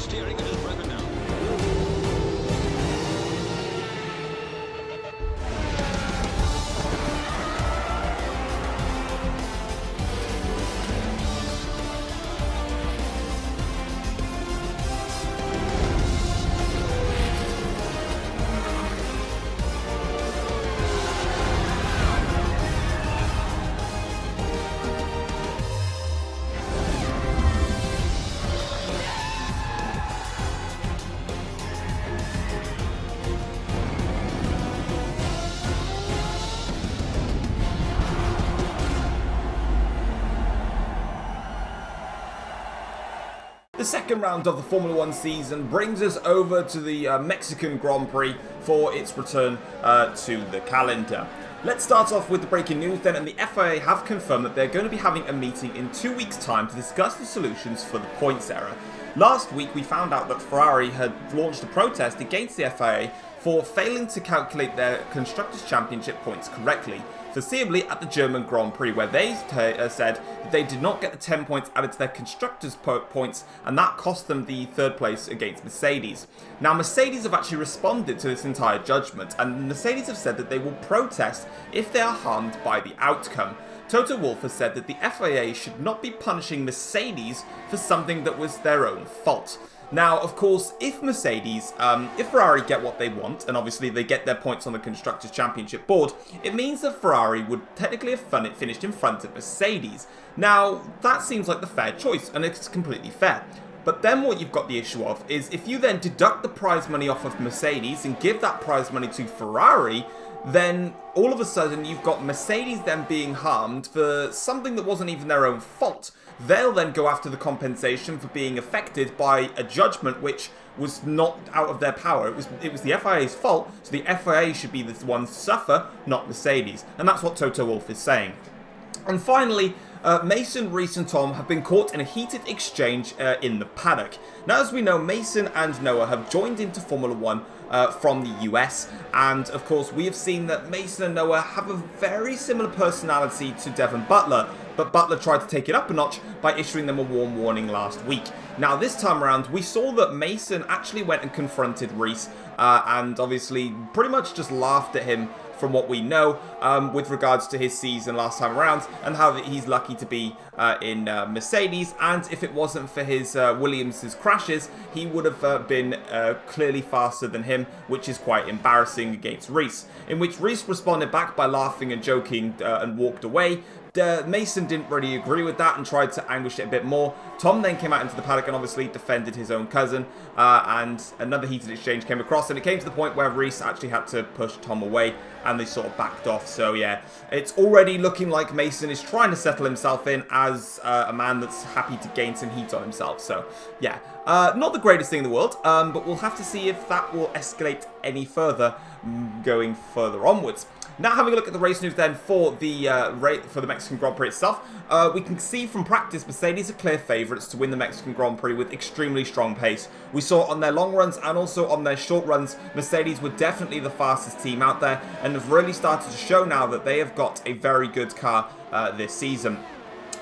steering it is broken down. The second round of the Formula 1 season brings us over to the Mexican Grand Prix for its return to the calendar. Let's start off with the breaking news then, and the FIA have confirmed that they're going to be having a meeting in 2 weeks' time to discuss the solutions for the points error. Last week we found out that Ferrari had launched a protest against the FIA for failing to calculate their Constructors' Championship points correctly, foreseeably at the German Grand Prix, where they said that they did not get the 10 points added to their Constructors' points, and that cost them the third place against Mercedes. Now, Mercedes have actually responded to this entire judgment, and Mercedes have said that they will protest if they are harmed by the outcome. Toto Wolff has said that the FIA should not be punishing Mercedes for something that was their own fault. Now, of course, if Mercedes, if Ferrari get what they want, and obviously they get their points on the Constructors' Championship board, it means that Ferrari would technically have finished in front of Mercedes. Now, that seems like the fair choice, and it's completely fair. But then what you've got the issue of is if you then deduct the prize money off of Mercedes and give that prize money to Ferrari, then all of a sudden you've got Mercedes then being harmed for something that wasn't even their own fault. They'll then go after the compensation for being affected by a judgment which was not out of their power. It was the FIA's fault, so the FIA should be the ones to suffer, not Mercedes. And that's what Toto Wolff is saying. And finally, Mason, Reese and Tom have been caught in a heated exchange in the paddock. Now, as we know, Mason and Noah have joined into Formula 1 from the US, and of course we have seen that Mason and Noah have a very similar personality to Devon Butler, but Butler tried to take it up a notch by issuing them a warm warning last week. Now this time around we saw that Mason actually went and confronted Reese and obviously pretty much just laughed at him from what we know with regards to his season last time around, and how that he's lucky to be in Mercedes, and if it wasn't for his Williams' crashes, he would have been clearly faster than him, which is quite embarrassing against Reese. In which Reese responded back by laughing and joking and walked away. Mason didn't really agree with that and tried to anguish it a bit more. Tom then came out into the paddock and obviously defended his own cousin, and another heated exchange came across, and it came to the point where Reese actually had to push Tom away and they sort of backed off. So yeah, it's already looking like Mason is trying to settle himself in as a man that's happy to gain some heat on himself. So yeah, not the greatest thing in the world, but we'll have to see if that will escalate any further going further onwards. Now, having a look at the race news then for the Mexican Grand Prix itself, we can see from practice Mercedes are clear favourites to win the Mexican Grand Prix with extremely strong pace. We saw on their long runs and also on their short runs, Mercedes were definitely the fastest team out there and have really started to show now that they have got a very good car this season.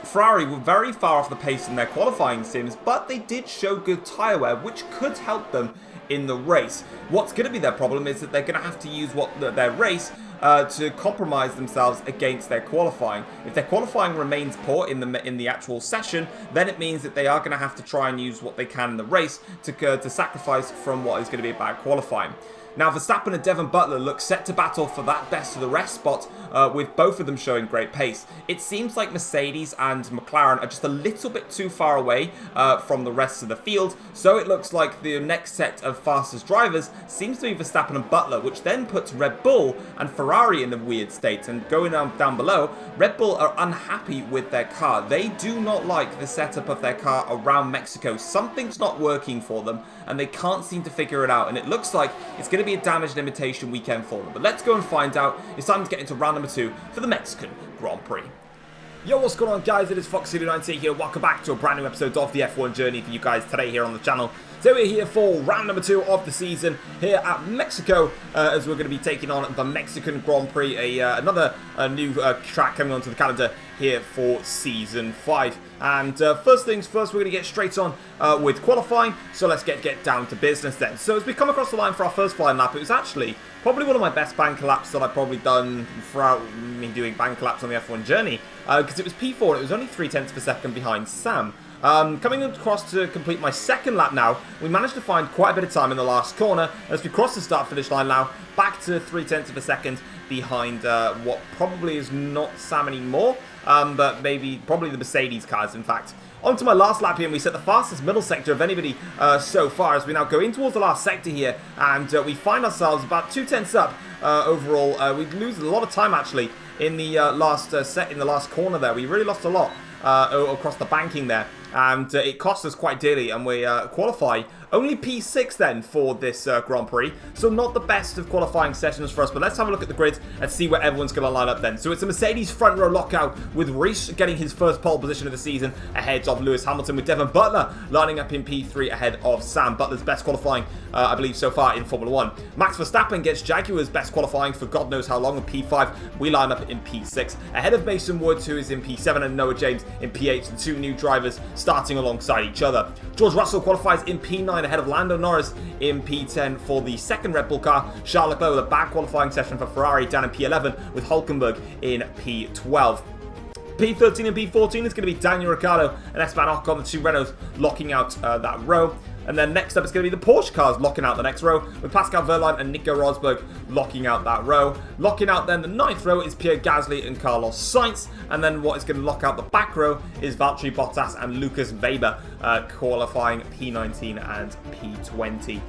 Ferrari were very far off the pace in their qualifying sims, but they did show good tyre wear, which could help them in the race. What's going to be their problem is that they're going to have to use their race to compromise themselves against their qualifying. If their qualifying remains poor in the actual session, then it means that they are going to have to try and use what they can in the race to sacrifice from what is going to be a bad qualifying. Now, Verstappen and Devon Butler look set to battle for that best of the rest spot, with both of them showing great pace. It seems like Mercedes and McLaren are just a little bit too far away from the rest of the field, so it looks like the next set of fastest drivers seems to be Verstappen and Butler, which then puts Red Bull and Ferrari in a weird state. And going down below, Red Bull are unhappy with their car. They do not like the setup of their car around Mexico. Something's not working for them, and they can't seem to figure it out, and it looks like it's going to be a damaged limitation weekend for them. But let's go and find out. It's time to get into round number 2 for the Mexican Grand Prix. Yo, what's going on, guys? It is Foxy90 here. Welcome back to a brand new episode of the F1 Journey for you guys today here on the channel. So we're here for round number 2 of the season here at Mexico, as we're going to be taking on the Mexican Grand Prix, another new track coming onto the calendar here for Season 5. And first things first, we're going to get straight on with qualifying, so let's get down to business then. So as we come across the line for our first flying lap, it was actually probably one of my best bank laps that I've probably done throughout me doing bank laps on the F1 journey, because it was P4 and it was only 0.3 of a second behind Sam. Coming across to complete my second lap now, we managed to find quite a bit of time in the last corner as we cross the start-finish line now, back to 0.3 of a second behind what probably is not Sam anymore, but probably the Mercedes cars, in fact. On to my last lap here, and we set the fastest middle sector of anybody so far as we now go in towards the last sector here, and we find ourselves about 0.2 up overall. We lose a lot of time actually in the last corner there. We really lost a lot across the banking there, and it cost us quite dearly, and we qualify only P6 then for this Grand Prix, so not the best of qualifying sessions for us, but let's have a look at the grid and see where everyone's going to line up then. So it's a Mercedes front row lockout with Reese getting his first pole position of the season ahead of Lewis Hamilton, with Devon Butler lining up in P3 ahead of Sam. Butler's best qualifying, I believe, so far in Formula 1. Max Verstappen gets Jaguar's best qualifying for God knows how long in P5. We line up in P6 ahead of Mason Woods, who is in P7, and Noah James in P8, the two new drivers starting alongside each other. George Russell qualifies in P9 ahead of Lando Norris in P10 for the second Red Bull car. Charles Leclerc with a bad qualifying session for Ferrari down in P11, with Hulkenberg in P12. P13 and P14 is going to be Daniel Ricciardo and Esteban Ocon, the two Renaults, locking out that row. And then next up is going to be the Porsche cars locking out the next row, with Pascal Wehrlein and Nico Rosberg locking out that row. Locking out then the ninth row is Pierre Gasly and Carlos Sainz. And then what is going to lock out the back row is Valtteri Bottas and Lucas Weber, qualifying P19 and P20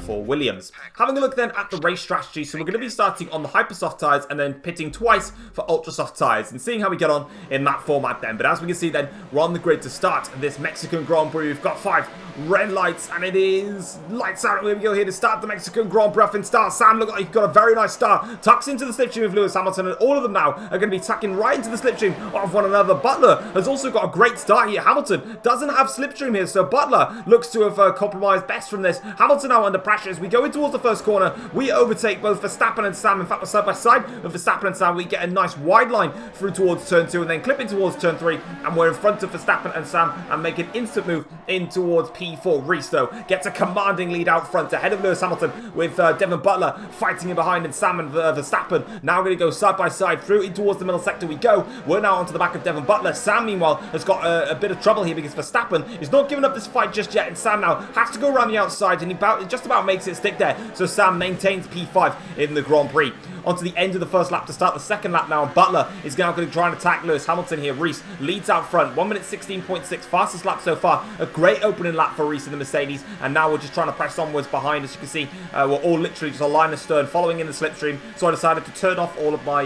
for Williams. Having a look then at the race strategy, so we're going to be starting on the Hypersoft tyres and then pitting twice for Ultrasoft tyres and seeing how we get on in that format then. But as we can see then, we're on the grid to start this Mexican Grand Prix. We've got 5 red lights, and it is lights out. Here we go here to start the Mexican Grand Prix in start. Sam, look like he's got a very nice start. Tucks into the slipstream of Lewis Hamilton, and all of them now are going to be tucking right into the slipstream of one another. Butler has also got a great start here. Hamilton doesn't have slipstream here, so Butler looks to have compromised best from this. Hamilton now under pressure as we go in towards the first corner. We overtake both Verstappen and Sam. In fact, we're side by side with Verstappen and Sam. We get a nice wide line through towards turn 2 and then clip in towards turn 3, and we're in front of Verstappen and Sam and make an instant move in towards P4. Reese, though, gets a commanding lead out front ahead of Lewis Hamilton, with Devon Butler fighting in behind, and Sam and Verstappen now going to go side by side through in towards the middle sector we go. We're now onto the back of Devon Butler. Sam, meanwhile, has got a bit of trouble here because Verstappen is not giving up this fight just yet, and Sam now has to go around the outside, and he just about makes it stick there. So Sam maintains P5 in the Grand Prix. Onto the end of the first lap to start the second lap now, and Butler is now going to try and attack Lewis Hamilton here. Reese leads out front, 1 minute 16.6, fastest lap so far. A great opening lap for Reese in the Mercedes, and now we're just trying to press onwards behind. As you can see, we're all literally just a line astern following in the slipstream, so I decided to turn off all of my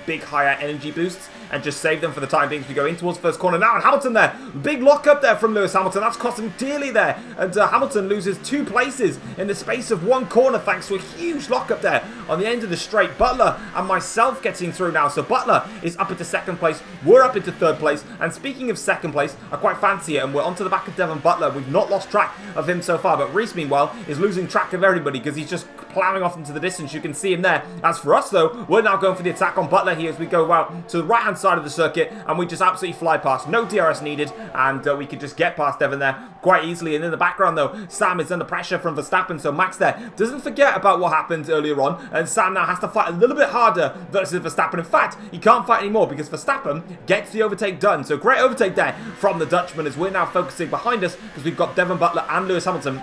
big higher energy boosts and just save them for the time being as we go in towards first corner now. And Hamilton there, big lock up there from Lewis Hamilton. That's cost him dearly there, and Hamilton loses 2 places in the space of 1 corner thanks to a huge lock up there on the end of the straight. Butler and myself getting through now, so Butler is up into second place, we're up into third place, and speaking of second place, I quite fancy it, and we're onto the back of Devon Butler. We've not lost track of him so far, but Reese meanwhile is losing track of everybody because he's just ploughing off into the distance. You can see him there. As for us though, we're now going for the attack on Butler here as we go out to the right hand side of the circuit, and we just absolutely fly past. No DRS needed, and we could just get past Devon there quite easily. And in the background though, Sam is under pressure from Verstappen, so Max there doesn't forget about what happened earlier on, and Sam now has to fight a little bit harder versus Verstappen. In fact, he can't fight anymore because Verstappen gets the overtake done. So great overtake there from the Dutchman as we're now focusing behind us because we've got Devon Butler and Lewis Hamilton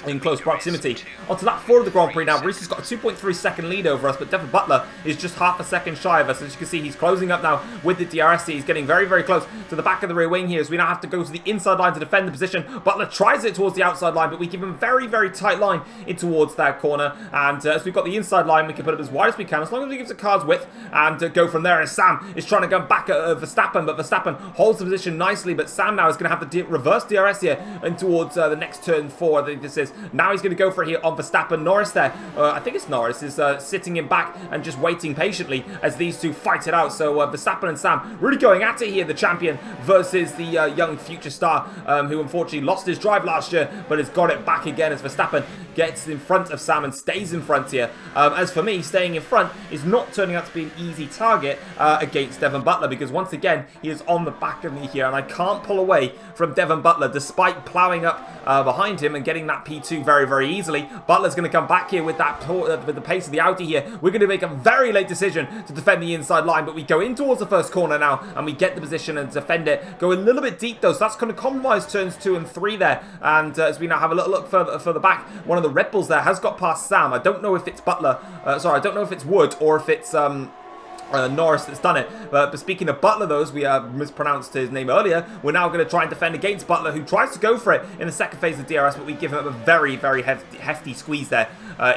in close proximity. Onto lap 4 of the Grand Prix now. Reese has got a 2.3 second lead over us, but Devon Butler is just half a second shy of us. As you can see, he's closing up now with the DRS. He's getting very, very close to the back of the rear wing here as we now have to go to the inside line to defend the position. Butler tries it towards the outside line, but we give him a very, very tight line in towards that corner. And as we've got the inside line, we can put it as wide as we can, as long as we give it a car's width, and go from there. As Sam is trying to go back at Verstappen, but Verstappen holds the position nicely. But Sam now is going to have to reverse DRS here and towards the next turn 4. I think this is Now he's going to go for it here on Verstappen. Norris there, I think it's Norris, is sitting him back and just waiting patiently as these two fight it out. So Verstappen and Sam really going at it here, the champion versus the young future star who unfortunately lost his drive last year, but has got it back again as Verstappen gets in front of Sam and stays in front here. As for me, staying in front is not turning out to be an easy target against Devon Butler, because once again, he is on the back of me here, and I can't pull away from Devon Butler despite ploughing up behind him and getting that P2 very, very easily. Butler's going to come back here with that with the pace of the Audi here. We're going to make a very late decision to defend the inside line, but we go in towards the first corner now, and we get the position and defend it. Go a little bit deep though, so that's going to compromise turns 2 and 3 there. And as we now have a little look further back, one of the Red Bulls there has got past Sam. I don't know if it's Butler, sorry, I don't know if it's Wood or if it's Norris that's done it. But speaking of Butler, though, as we mispronounced his name earlier, we're now going to try and defend against Butler, who tries to go for it in the second phase of DRS, but we give him a very, very hefty squeeze there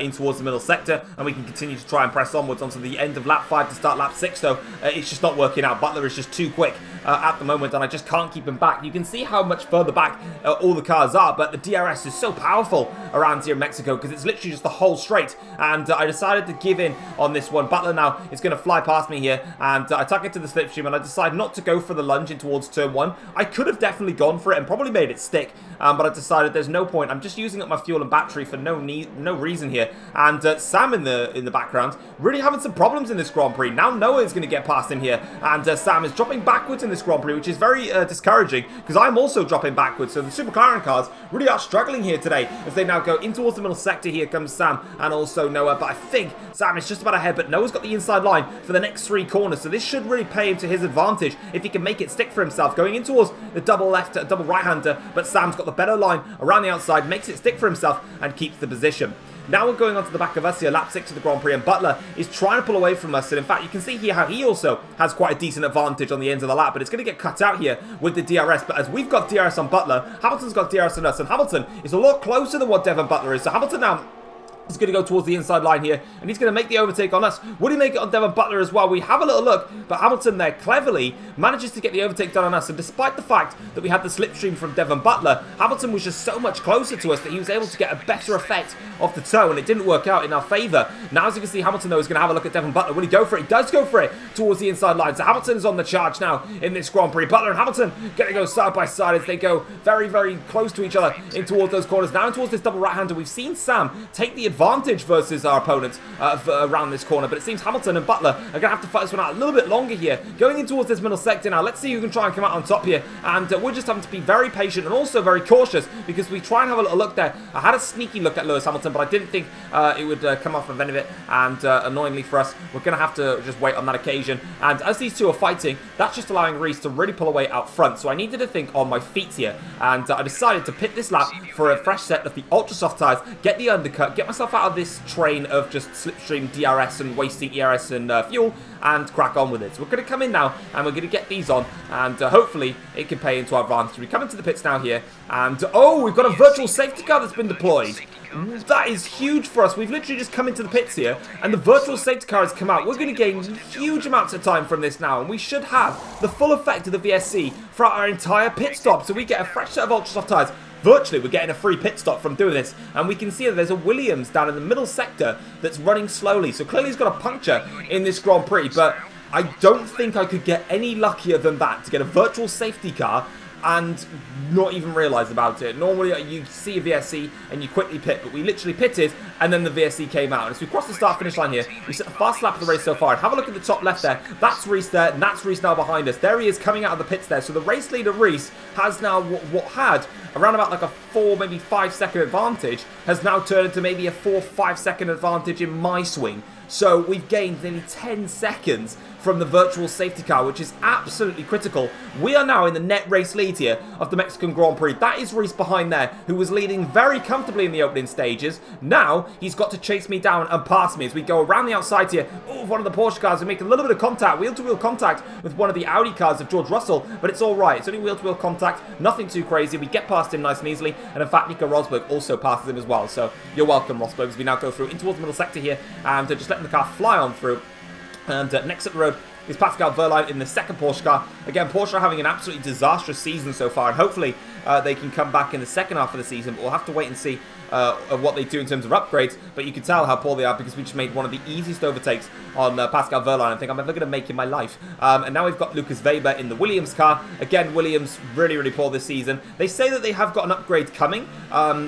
in towards the middle sector, and we can continue to try and press onwards onto the end of lap 5 to start lap 6, though. It's just not working out. Butler is just too quick at the moment, and I just can't keep him back. You can see how much further back all the cars are, but the DRS is so powerful around here in Mexico because it's literally just the whole straight, and I decided to give in on this one. Butler now is going to fly past me here, and I tuck it to the slipstream, and I decide not to go for the lunge in towards turn 1. I could have definitely gone for it and probably made it stick, but I decided there's no point. I'm just using up my fuel and battery for no reason here, and Sam in the background really having some problems in this Grand Prix. Now Noah is going to get past him here, and Sam is dropping backwards in this Grand Prix, which is very discouraging because I'm also dropping backwards. So the Super McLaren cars really are struggling here today as they now go in towards the middle sector. Here comes Sam and also Noah, but I think Sam is just about ahead, but Noah's got the inside line for the next 3 corners, so this should really pay him to his advantage if he can make it stick for himself. Going in towards the double right-hander, but Sam's got the better line around the outside, makes it stick for himself and keeps the position. Now we're going on to the back of us here, lap 6 of the Grand Prix, and Butler is trying to pull away from us, and in fact you can see here how he also has quite a decent advantage on the ends of the lap, but it's going to get cut out here with the DRS. But as we've got DRS on Butler, Hamilton's got DRS on us, and Hamilton is a lot closer than what Devon Butler is, so Hamilton now He's going to go towards the inside line here, and he's going to make the overtake on us. Would he make it on Devon Butler as well? We have a little look, but Hamilton there cleverly manages to get the overtake done on us, and despite the fact that we had the slipstream from Devon Butler, Hamilton was just so much closer to us that he was able to get a better effect off the toe, and it didn't work out in our favour. Now, as you can see, Hamilton, though, is going to have a look at Devon Butler. Will he go for it? He does go for it towards the inside line, so Hamilton's on the charge now in this Grand Prix. Butler and Hamilton going to go side by side as they go very, very close to each other in towards those corners. Now in towards this double right-hander, we've seen Sam take the advantage versus our opponents around this corner, but it seems Hamilton and Butler are going to have to fight this one out a little bit longer here. Going in towards this middle sector now, let's see who can try and come out on top here, and we're just having to be very patient and also very cautious because we try and have a little look there. I had a sneaky look at Lewis Hamilton, but I didn't think it would come off of any of it, and annoyingly for us, we're going to have to just wait on that occasion. And as these two are fighting, that's just allowing Reese to really pull away out front, so I needed to think on my feet here, and I decided to pit this lap for a fresh set of the ultra soft tyres, get the undercut, get myself out of this train of just slipstream DRS and wasting ERS and fuel, and crack on with it. So we're going to come in now, and we're going to get these on, and hopefully it can pay into our advantage. We come into the pits now here, and oh, we've got a virtual safety car that's been deployed. That is huge for us. We've literally just come into the pits here, and the virtual safety car has come out. We're going to gain huge amounts of time from this now, and we should have the full effect of the VSC throughout our entire pit stop, so we get a fresh set of ultra soft tyres. Virtually, we're getting a free pit stop from doing this, and we can see that there's a Williams down in the middle sector that's running slowly, so clearly he's got a puncture in this Grand Prix, but I don't think I could get any luckier than that to get a virtual safety car and not even realise about it. Normally you see a VSC and you quickly pit, but we literally pitted and then the VSC came out. And as we cross the start finish line here, we set the fast lap of the race so far. And have a look at the top left there. That's Reese there, and that's Reese now behind us. There he is coming out of the pits there. So the race leader Reese has now what had around about like a 4, maybe 5 second advantage, has now turned into maybe a 4-5 second advantage in my swing. So we've gained nearly 10 seconds from the virtual safety car, which is absolutely critical. We are now in the net race lead here of the Mexican Grand Prix. That is Reese behind there, who was leading very comfortably in the opening stages. Now he's got to chase me down and pass me as we go around the outside here. Oh, one of the Porsche cars, we make a little bit of contact, wheel-to-wheel contact with one of the Audi cars of George Russell, but it's all right. It's only wheel-to-wheel contact, nothing too crazy. We get past him nice and easily, and in fact, Nico Rosberg also passes him as well. So you're welcome, Rosberg, as we now go through in towards the middle sector here, and just letting the car fly on through. And next up the road, is Pascal Wehrlein in the second Porsche car. Again, Porsche are having an absolutely disastrous season so far, and hopefully they can come back in the second half of the season, but we'll have to wait and see what they do in terms of upgrades. But you can tell how poor they are because we just made one of the easiest overtakes on Pascal Wehrlein I think I'm ever going to make in my life. And now we've got Lucas Weber in the Williams car. Again, Williams really, really poor this season. They say that they have got an upgrade coming.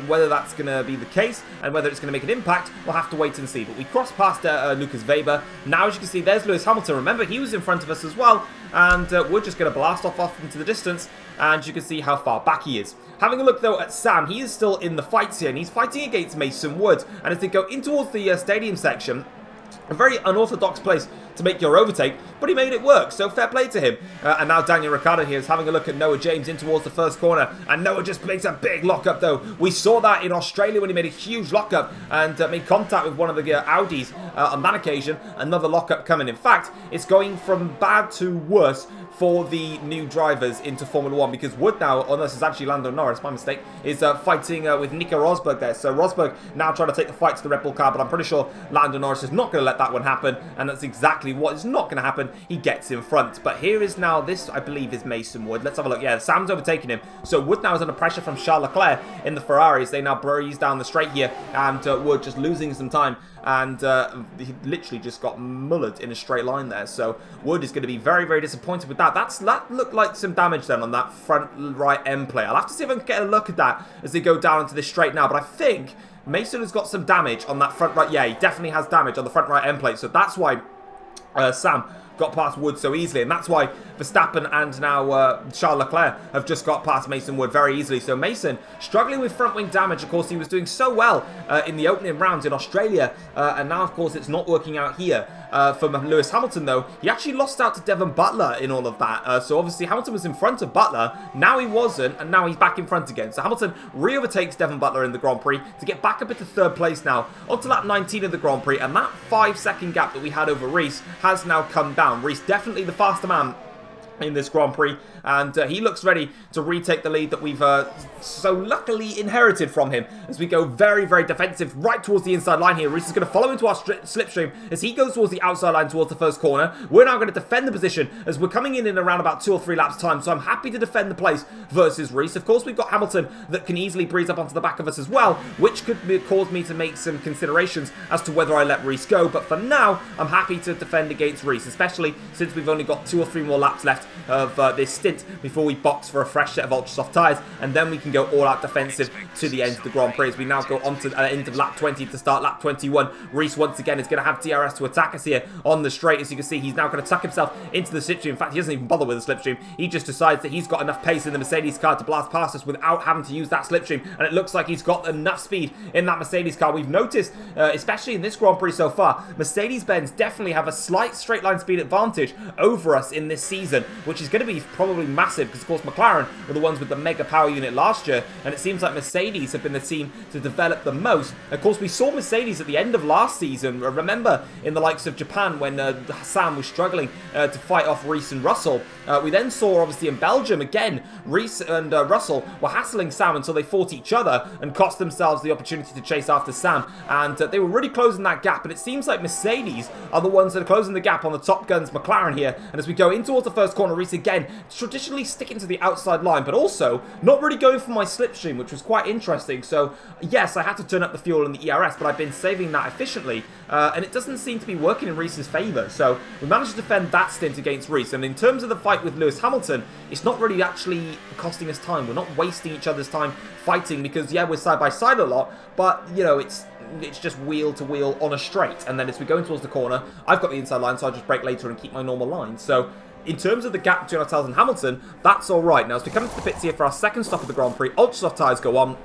Whether that's going to be the case and whether it's going to make an impact, we'll have to wait and see. But we crossed past Lucas Weber. Now, as you can see, there's Lewis Hamilton. Remember, he was in front of us as well. And we're just going to blast off into the distance. And you can see how far back he is. Having a look, though, at Sam, he is still in the fights here, and he's fighting against Mason Wood. And as they go in towards the stadium section, a very unorthodox place to make your overtake, but he made it work, so fair play to him. And now Daniel Ricciardo here is having a look at Noah James in towards the first corner, and Noah just makes a big lockup, though. We saw that in Australia when he made a huge lockup and made contact with one of the Audis on that occasion. Another lockup coming. In fact, it's going from bad to worse for the new drivers into Formula 1 because Wood now, oh no, this is actually Lando Norris, my mistake, is fighting with Nico Rosberg there. So Rosberg now trying to take the fight to the Red Bull car, but I'm pretty sure Lando Norris is not going to let that one happen, and that's exactly what is not going to happen. He gets in front. But here is now, this I believe is Mason Wood. Let's have a look. Yeah, Sam's overtaking him. So Wood now is under pressure from Charles Leclerc in the Ferraris. They now breeze down the straight here, and Wood just losing some time. And he literally just got mullered in a straight line there. So Wood is going to be very, very disappointed with that. That looked like some damage then on that front right end plate. I'll have to see if I can get a look at that as they go down into this straight now. But I think Mason has got some damage on that front right. Yeah, he definitely has damage on the front right end plate. So that's why Sam got past Wood so easily, and that's why Verstappen and now Charles Leclerc have just got past Mason Wood very easily. So Mason struggling with front wing damage. Of course, he was doing so well in the opening rounds in Australia, and now of course it's not working out here for Lewis Hamilton. Though he actually lost out to Devon Butler in all of that, so obviously Hamilton was in front of Butler, now he wasn't, and now he's back in front again. So Hamilton re-overtakes Devon Butler in the Grand Prix to get back up into third place now onto lap 19 of the Grand Prix, and that 5-second gap that we had over Reese has now come down. Reese definitely the faster man in this Grand Prix, and he looks ready to retake the lead that we've so luckily inherited from him as we go very, very defensive right towards the inside line here. Reese is going to follow into our slipstream as he goes towards the outside line towards the first corner. We're now going to defend the position as we're coming in around about 2 or 3 laps time, so I'm happy to defend the place versus Reese. Of course, we've got Hamilton that can easily breeze up onto the back of us as well, which could cause me to make some considerations as to whether I let Reese go, but for now I'm happy to defend against Reese, especially since we've only got 2 or 3 more laps left of this stint before we box for a fresh set of ultra soft tyres, and then we can go all out defensive to the end of the Grand Prix as we now go on to the end of lap 20 to start lap 21. Reese once again is going to have DRS to attack us here on the straight. As you can see, he's now going to tuck himself into the slipstream. In fact, he doesn't even bother with the slipstream. He just decides that he's got enough pace in the Mercedes car to blast past us without having to use that slipstream, and it looks like he's got enough speed in that Mercedes car. We've noticed, especially in this Grand Prix so far, Mercedes-Benz definitely have a slight straight line speed advantage over us in this season, which is going to be probably massive because of course McLaren were the ones with the mega power unit last year, and it seems like Mercedes have been the team to develop the most. Of course, we saw Mercedes at the end of last season, remember in the likes of Japan when Sam was struggling to fight off Reese and Russell. We then saw obviously in Belgium again, Reese and Russell were hassling Sam until they fought each other and cost themselves the opportunity to chase after Sam, and they were really closing that gap, but it seems like Mercedes are the ones that are closing the gap on the Top Guns McLaren here. And as we go in towards the first corner, Reese again traditionally sticking to the outside line, but also not really going for my slipstream, which was quite interesting. So yes, I had to turn up the fuel in the ERS, but I've been saving that efficiently, and it doesn't seem to be working in Reese's favour. So we managed to defend that stint against Reese, and in terms of the fight with Lewis Hamilton, it's not really actually costing us time. We're not wasting each other's time fighting because yeah, we're side by side a lot, but you know, it's just wheel to wheel on a straight, and then as we go in towards the corner, I've got the inside line, so I just brake later and keep my normal line. So in terms of the gap between ourselves and Hamilton, that's all right. Now, as we come into the pits here for our second stop of the Grand Prix, ultra soft tyres go on,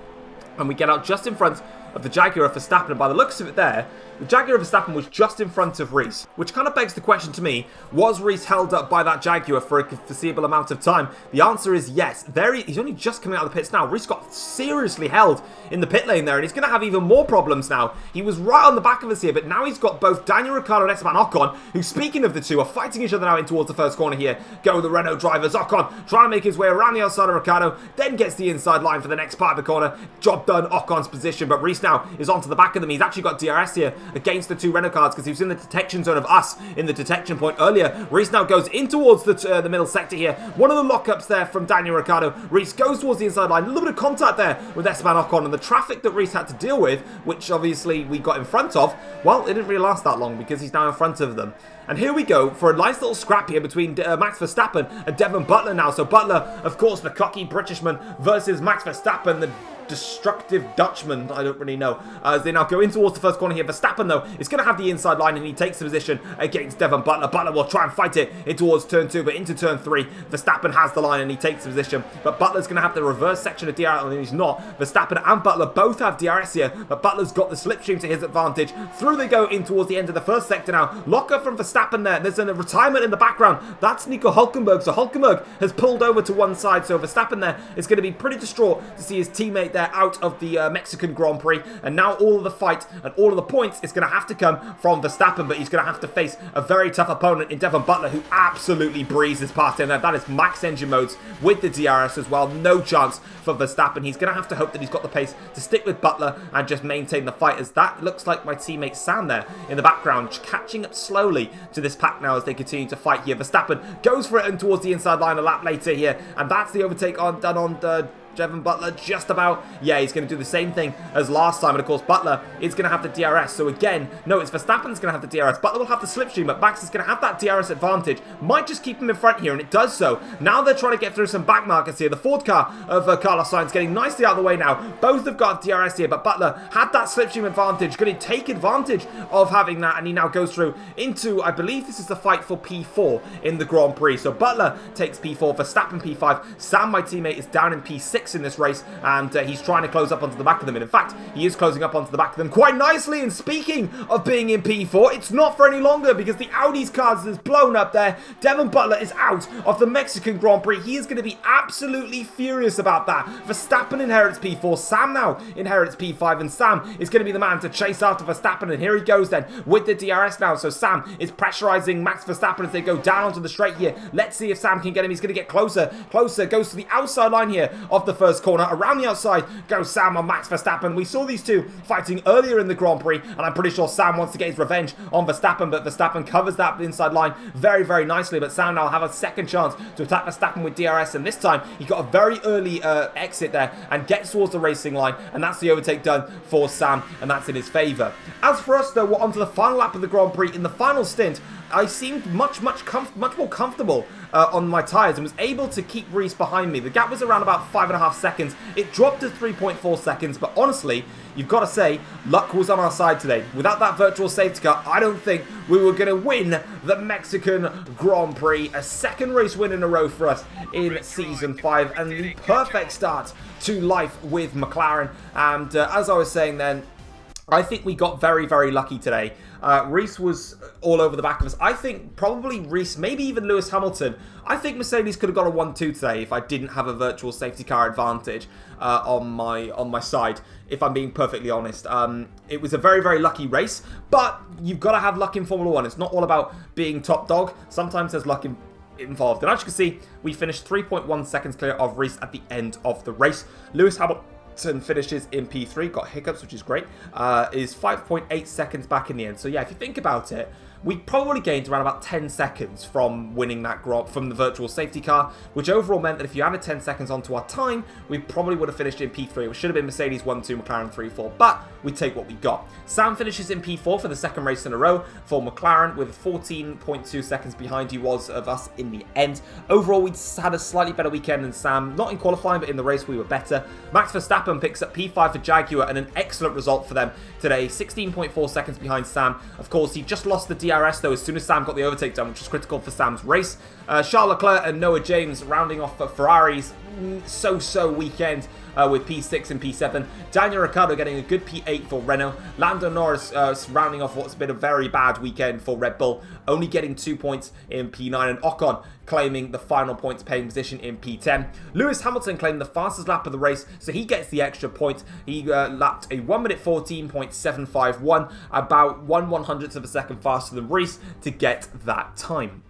and we get out just in front of the Jaguar of Verstappen, and by the looks of it there, the Jaguar of Verstappen was just in front of Reese, which kind of begs the question to me, was Reese held up by that Jaguar for a foreseeable amount of time? The answer is yes. He's only just coming out of the pits now. Reese got seriously held in the pit lane there, and he's going to have even more problems now. He was right on the back of us here, but now he's got both Daniel Ricciardo and Esteban Ocon, who, speaking of the two, are fighting each other now in towards the first corner here. Go with the Renault drivers. Ocon trying to make his way around the outside of Ricciardo, then gets the inside line for the next part of the corner. Job done, Ocon's position, but Reese now is onto the back of them. He's actually got DRS here against the two Renault cars because he was in the detection zone of us in the detection point earlier. Reese now goes in towards the middle sector here. One of the lockups there from Daniel Ricciardo. Reese goes towards the inside line. A little bit of contact there with Esteban Ocon, and the traffic that Reese had to deal with, which obviously we got in front of, well, it didn't really last that long because he's now in front of them. And here we go for a nice little scrap here between Max Verstappen and Devon Butler now. So Butler, of course, the cocky Britishman versus Max Verstappen, the destructive Dutchman, I don't really know, as they now go in towards the first corner here. Verstappen, though, is going to have the inside line, and he takes the position against Devon Butler. Butler will try and fight it in towards turn 2, but into turn 3, Verstappen has the line, and he takes the position, but Butler's going to have the reverse section of DRS, and he's not. Verstappen and Butler both have DRS here, but Butler's got the slipstream to his advantage. Through they go in towards the end of the first sector now. Locker from Verstappen there. There's a retirement in the background. That's Nico Hülkenberg, so Hülkenberg has pulled over to one side, so Verstappen there is going to be pretty distraught to see his teammate there out of the Mexican Grand Prix, and now all of the fight and all of the points is going to have to come from Verstappen, but he's going to have to face a very tough opponent in Devon Butler, who absolutely breezes past him. That is max engine modes with the DRS as well. No chance for Verstappen. He's going to have to hope that he's got the pace to stick with Butler and just maintain the fight, as that looks like my teammate Sam there in the background, catching up slowly to this pack now as they continue to fight here. Verstappen goes for it and towards the inside line a lap later here, and that's the overtake done on Devon Butler just about. Yeah, he's going to do the same thing as last time, and of course Butler is going to have the DRS. So again, no, it's Verstappen's going to have the DRS. Butler will have the slipstream, but Max is going to have that DRS advantage. Might just keep him in front here, and it does so. Now they're trying to get through some back markers here. The Ford car of Carlos Sainz getting nicely out of the way now. Both have got DRS here, but Butler had that slipstream advantage. Going to take advantage of having that, and he now goes through into, I believe this is the fight for P4 in the Grand Prix. So Butler takes P4, Verstappen P5. Sam, my teammate, is down in P6 in this race, and he's trying to close up onto the back of them, and in fact he is closing up onto the back of them quite nicely. And speaking of being in P4, it's not for any longer because the Audi's cars is blown up there. Devon Butler is out of the Mexican Grand Prix. He is going to be absolutely furious about that. Verstappen inherits P4, Sam now inherits P5, and Sam is going to be the man to chase after Verstappen, and here he goes then with the DRS now. So Sam is pressurizing Max Verstappen as they go down onto the straight here. Let's see if Sam can get him. He's going to get closer, goes to the outside line here of the first corner. Around the outside goes Sam on Max Verstappen. We saw these two fighting earlier in the Grand Prix, and I'm pretty sure Sam wants to get his revenge on Verstappen, but Verstappen covers that inside line very, very nicely. But Sam now have a second chance to attack Verstappen with DRS, and this time he got a very early exit there and gets towards the racing line, and that's the overtake done for Sam, and that's in his favour. As for us though, we're on to the final lap of the Grand Prix. In the final stint, I seemed much more comfortable on my tyres and was able to keep Reese behind me. The gap was around about 5.5 seconds. It dropped to 3.4 seconds, but honestly, you've got to say, luck was on our side today. Without that virtual safety car, I don't think we were going to win the Mexican Grand Prix. A second race win in a row for us in Season 5, and the perfect start to life with McLaren. And as I was saying then, I think we got very, very lucky today. Reese was all over the back of us. I think probably Reese, maybe even Lewis Hamilton. I think Mercedes could have got a 1-2 today if I didn't have a virtual safety car advantage on my side, if I'm being perfectly honest. It was a very, very lucky race, but you've got to have luck in Formula 1. It's not all about being top dog. Sometimes there's luck involved. And as you can see, we finished 3.1 seconds clear of Reese at the end of the race. Lewis Hamilton finishes in P3, got hiccups, which is great, is 5.8 seconds back in the end. So yeah, if you think about it, we probably gained around about 10 seconds from winning that from the virtual safety car, which overall meant that if you added 10 seconds onto our time, we probably would have finished in P3, which should have been Mercedes 1-2, McLaren 3-4, but we take what we got. Sam finishes in P4 for the second race in a row for McLaren, with 14.2 seconds behind he was of us in the end. Overall, we had a slightly better weekend than Sam, not in qualifying, but in the race we were better. Max Verstappen picks up P5 for Jaguar, and an excellent result for them today, 16.4 seconds behind Sam. Of course, he just lost the DRS though as soon as Sam got the overtake done, which was critical for Sam's race. Charles Leclerc and Noah James rounding off for Ferrari's so-so weekend with P6 and P7. Daniel Ricciardo getting a good P8 for Renault. Lando Norris rounding off what's been a very bad weekend for Red Bull, only getting 2 points in P9, and Ocon claiming the final points paying position in P10. Lewis Hamilton claimed the fastest lap of the race, so he gets the extra point. He lapped a 1 minute 14.751, about 1/100th of a second faster than Reese to get that time.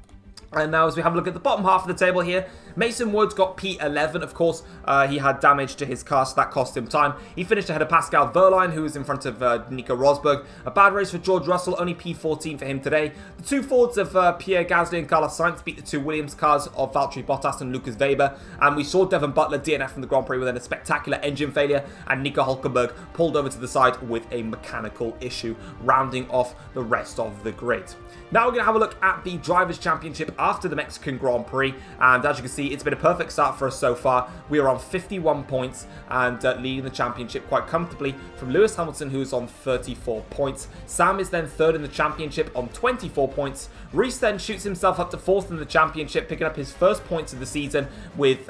And now as we have a look at the bottom half of the table here, Mason Woods got P11, of course. He had damage to his car, so that cost him time. He finished ahead of Pascal Wehrlein, who was in front of Nico Rosberg. A bad race for George Russell, only P14 for him today. The two Fords of Pierre Gasly and Carlos Sainz beat the two Williams cars of Valtteri Bottas and Lucas Weber. And we saw Devon Butler DNF from the Grand Prix with a spectacular engine failure, and Nico Hülkenberg pulled over to the side with a mechanical issue, rounding off the rest of the grid. Now we're going to have a look at the Drivers' Championship after the Mexican Grand Prix, and as you can see, it's been a perfect start for us so far. We are on 51 points and leading the championship quite comfortably from Lewis Hamilton, who is on 34 points. Sam is then third in the championship on 24 points. Reese then shoots himself up to fourth in the championship, picking up his first points of the season with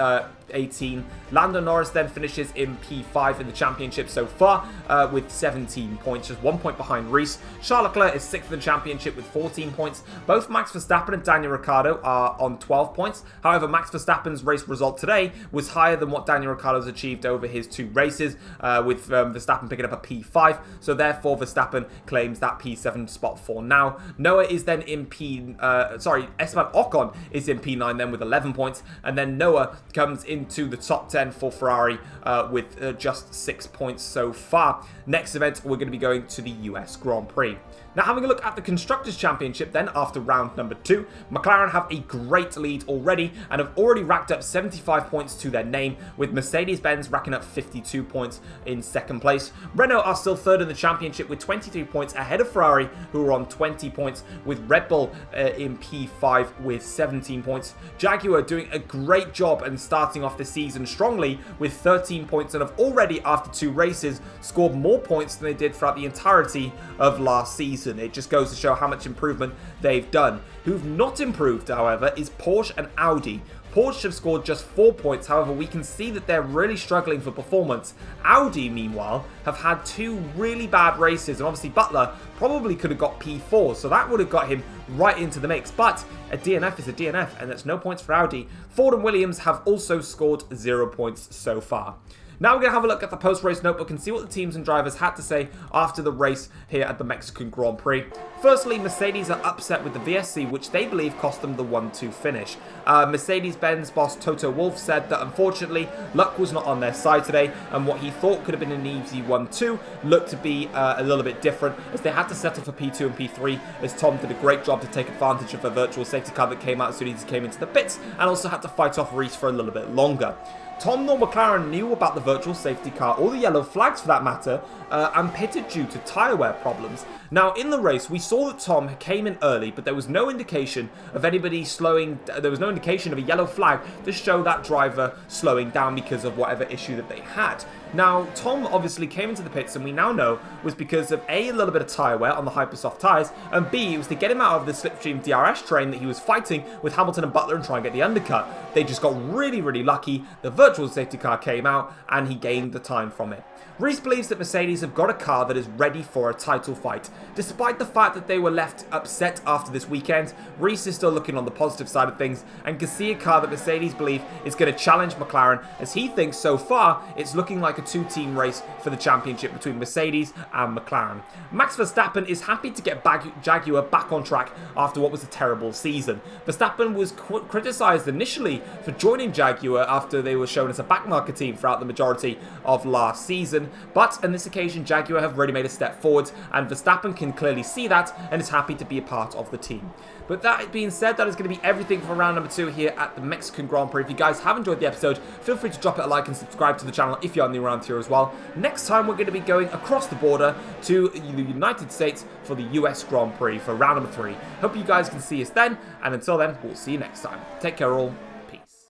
18. Lando Norris then finishes in P5 in the championship so far with 17 points, just 1 point behind Reese. Charles Leclerc is sixth in the championship with 14 points. Both Max Verstappen and Daniel Ricciardo are on 12 points. However, Max Verstappen's race result today was higher than what Daniel Ricciardo's achieved over his two races, with Verstappen picking up a P5. So therefore, Verstappen claims that P7 spot for now. Noah is then in Esteban Ocon is in P9 then with 11 points, and then Noah comes into the top 10 for Ferrari with just 6 points so far. Next event, we're going to be going to the US Grand Prix. Now, having a look at the Constructors' Championship then, after round number 2, McLaren have a great lead already and have already racked up 75 points to their name, with Mercedes-Benz racking up 52 points in second place. Renault are still third in the championship with 23 points ahead of Ferrari, who are on 20 points, with Red Bull in P5 with 17 points. Jaguar doing a great job and starting off the season strongly with 13 points, and have already, after 2 races, scored more points than they did throughout the entirety of last season. It just goes to show how much improvement they've done. Who've not improved, however, is Porsche and Audi. Porsche have scored just 4 points, however we can see that they're really struggling for performance. Audi, meanwhile, have had 2 really bad races, and obviously Butler probably could have got P4, so that would have got him right into the mix, but a DNF is a DNF, and that's no points for Audi. Ford and Williams have also scored 0 points so far. Now we're going to have a look at the post-race notebook and see what the teams and drivers had to say after the race here at the Mexican Grand Prix. Firstly, Mercedes are upset with the VSC, which they believe cost them the 1-2 finish. Mercedes-Benz boss Toto Wolff said that unfortunately, luck was not on their side today, and what he thought could have been an easy 1-2 looked to be a little bit different, as they had to settle for P2 and P3, as Tom did a great job to take advantage of a virtual safety car that came out as soon as he came into the pits, and also had to fight off Reese for a little bit longer. Tom nor McLaren knew about the virtual safety car, or the yellow flags for that matter, and pitted due to tyre wear problems. Now, in the race, we saw that Tom came in early, but there was no indication of anybody slowing, there was no indication of a yellow flag to show that driver slowing down because of whatever issue that they had. Now, Tom obviously came into the pits, and we now know was because of A, little bit of tyre wear on the Hypersoft tyres, and B, it was to get him out of the slipstream DRS train that he was fighting with Hamilton and Butler and try and get the undercut. They just got really, really lucky. The virtual safety car came out, and he gained the time from it. Reese believes that Mercedes have got a car that is ready for a title fight. Despite the fact that they were left upset after this weekend, Reese is still looking on the positive side of things and can see a car that Mercedes believe is going to challenge McLaren, as he thinks so far it's looking like a 2-team race for the championship between Mercedes and McLaren. Max Verstappen is happy to get Jaguar back on track after what was a terrible season. Verstappen was criticised initially for joining Jaguar after they were shown as a backmarker team throughout the majority of last season, but on this occasion Jaguar have really made a step forward, and Verstappen can clearly see that and is happy to be a part of the team. But that being said, that is going to be everything for round number 2 here at the Mexican Grand Prix. If you guys have enjoyed the episode, feel free to drop it a like and subscribe to the channel if you're new around here as well. Next time we're going to be going across the border to the United States for the US Grand Prix for round number 3. Hope you guys can see us then, and until then, we'll see you next time. Take care all.